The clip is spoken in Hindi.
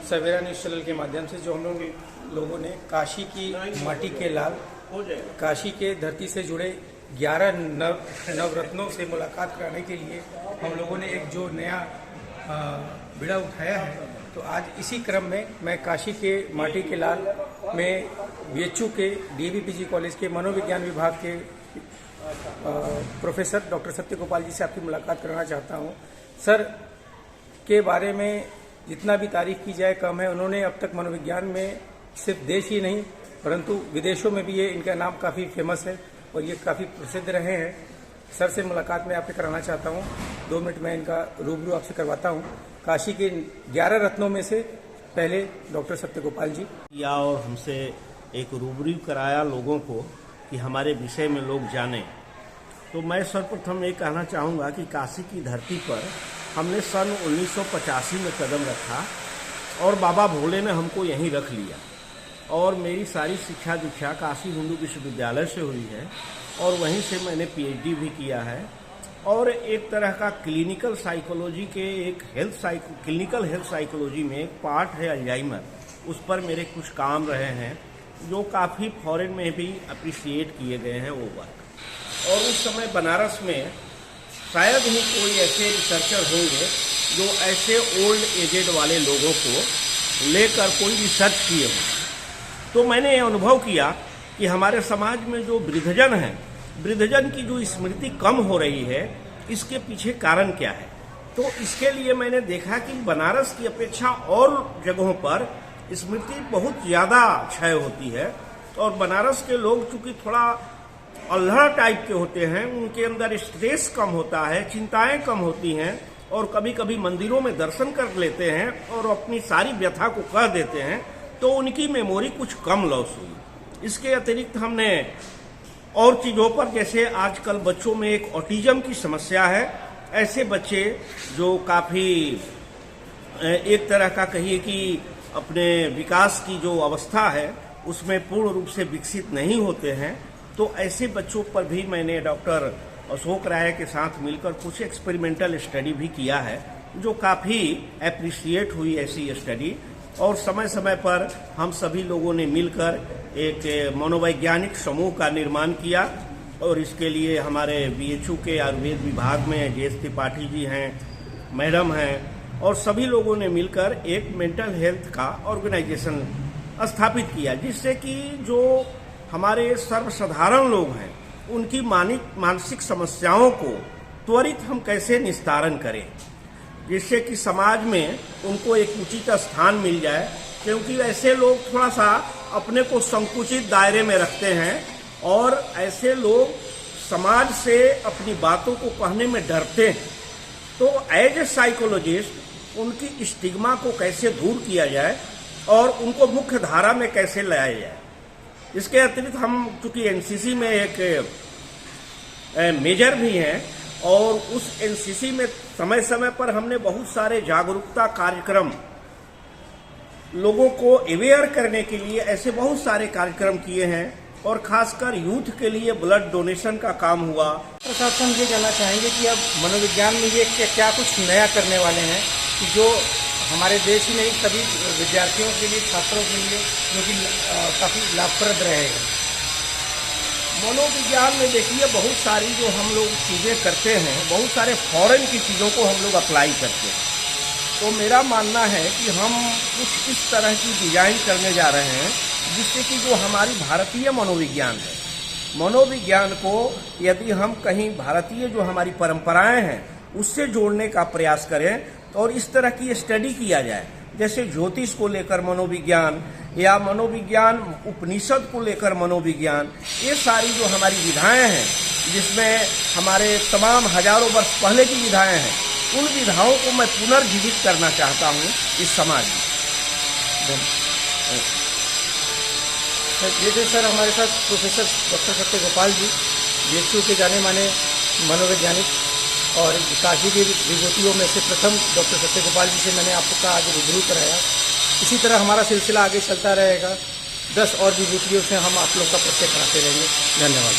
सवेरा न्यूज़ चैनल के माध्यम से जो हम लोगों ने काशी की माटी के लाल, काशी के धरती से जुड़े 11 नवरत्नों से मुलाकात कराने के लिए हम लोगों ने एक जो नया बीड़ा उठाया है, तो आज इसी क्रम में मैं काशी के माटी के लाल में बीएचयू के डीएवीपीजी कॉलेज के मनोविज्ञान विभाग के प्रोफेसर डॉक्टर सत्य गोपाल जी से आपकी मुलाकात कराना चाहता हूं। सर के बारे में जितना भी तारीफ की जाए कम है। उन्होंने अब तक मनोविज्ञान में सिर्फ देश ही नहीं परंतु विदेशों में भी ये इनका नाम काफ़ी फेमस है और ये काफ़ी प्रसिद्ध रहे हैं। सर से मुलाकात मैं आपसे कराना चाहता हूँ। 2 मिनट में इनका रूबरू आपसे करवाता हूँ। काशी के 11 रत्नों में से पहले डॉक्टर सत्य गोपाल जी या और हमसे एक रूबरू कराया लोगों को कि हमारे विषय में लोग जानें। तो मैं सर्वप्रथम ये कहना चाहूँगा कि काशी की धरती पर हमने सन 1985 में कदम रखा और बाबा भोले ने हमको यहीं रख लिया और मेरी सारी शिक्षा दीक्षा काशी हिंदू विश्वविद्यालय से हुई है और वहीं से मैंने पीएचडी भी किया है और एक तरह का क्लिनिकल साइकोलॉजी के एक क्लिनिकल हेल्थ साइकोलॉजी में एक पार्ट है अल्जाइमर, उस पर मेरे कुछ काम रहे हैं जो काफ़ी फॉरेन में भी अप्रिशिएट किए गए हैं वो वर्क। और उस समय बनारस में शायद ही कोई ऐसे रिसर्चर होंगे जो ऐसे ओल्ड एजेड वाले लोगों को लेकर कोई रिसर्च किए हों। तो मैंने ये अनुभव किया कि हमारे समाज में जो वृद्धजन हैं, वृद्धजन की जो स्मृति कम हो रही है, इसके पीछे कारण क्या है। तो इसके लिए मैंने देखा कि बनारस की अपेक्षा और जगहों पर स्मृति बहुत ज़्यादा क्षय होती है और बनारस के लोग चूंकि थोड़ा अल्हड़ टाइप के होते हैं, उनके अंदर स्ट्रेस कम होता है, चिंताएं कम होती हैं और कभी कभी मंदिरों में दर्शन कर लेते हैं और अपनी सारी व्यथा को कह देते हैं, तो उनकी मेमोरी कुछ कम लॉस हुई। इसके अतिरिक्त हमने और चीज़ों पर, जैसे आजकल बच्चों में एक ऑटिज्म की समस्या है, ऐसे बच्चे जो काफ़ी एक तरह का कहिए कि अपने विकास की जो अवस्था है उसमें पूर्ण रूप से विकसित नहीं होते हैं, तो ऐसे बच्चों पर भी मैंने डॉक्टर अशोक राय के साथ मिलकर कुछ एक्सपेरिमेंटल स्टडी भी किया है जो काफ़ी एप्रिशिएट हुई ऐसी स्टडी। और समय समय पर हम सभी लोगों ने मिलकर एक मनोवैज्ञानिक समूह का निर्माण किया और इसके लिए हमारे बीएचयू के आयुर्वेद विभाग में जे.एस. त्रिपाठी जी हैं, मैडम हैं, और सभी लोगों ने मिलकर एक मेंटल हेल्थ का ऑर्गेनाइजेशन स्थापित किया, जिससे कि जो हमारे सर्वसाधारण लोग हैं उनकी मानसिक समस्याओं को त्वरित हम कैसे निस्तारण करें, जिससे कि समाज में उनको एक उचित स्थान मिल जाए। क्योंकि ऐसे लोग थोड़ा सा अपने को संकुचित दायरे में रखते हैं और ऐसे लोग समाज से अपनी बातों को कहने में डरते हैं। तो एज ए साइकोलॉजिस्ट उनकी स्टिग्मा को कैसे दूर किया जाए और उनको मुख्य धारा में कैसे लाया जाए। इसके अतिरिक्त हम चूंकि एनसीसी में एक मेजर भी हैं और उस एनसीसी में समय समय पर हमने बहुत सारे जागरूकता कार्यक्रम लोगों को अवेयर करने के लिए ऐसे बहुत सारे कार्यक्रम किए हैं और खासकर यूथ के लिए ब्लड डोनेशन का काम हुआ। प्रशासन ये जानना चाहेंगे कि अब मनोविज्ञान में ये क्या कुछ नया करने वाले हैं कि जो हमारे देश ही नहीं सभी विद्यार्थियों के लिए, छात्रों के लिए जो कि काफ़ी लाभप्रद रहेगा। मनोविज्ञान में देखिए बहुत सारी जो हम लोग चीज़ें करते हैं, बहुत सारे फॉरेन की चीज़ों को हम लोग अप्लाई करते हैं। तो मेरा मानना है कि हम कुछ इस तरह की डिजाइन करने जा रहे हैं जिससे कि जो हमारी भारतीय मनोविज्ञान है, मनोविज्ञान को यदि हम कहीं भारतीय जो हमारी परंपराएं हैं उससे जोड़ने का प्रयास करें और इस तरह की स्टडी किया जाए, जैसे ज्योतिष को लेकर मनोविज्ञान या मनोविज्ञान उपनिषद को लेकर मनोविज्ञान, ये सारी जो हमारी विधाएं हैं जिसमें हमारे तमाम हजारों वर्ष पहले की विधाएं हैं, उन विधाओं को मैं पुनर्जीवित करना चाहता हूँ इस समाज में। जैसे सर हमारे साथ professor doctor Satya Gopal ji, BHU के जाने माने मनोवैज्ञानिक और काशी की विभूतियों में से प्रथम डॉक्टर सत्य गोपाल जी से मैंने आपका आज रूबरू कराया। इसी तरह हमारा सिलसिला आगे चलता रहेगा। 10 और विभूतियों से हम आप लोग का परिचय कराते रहेंगे। धन्यवाद।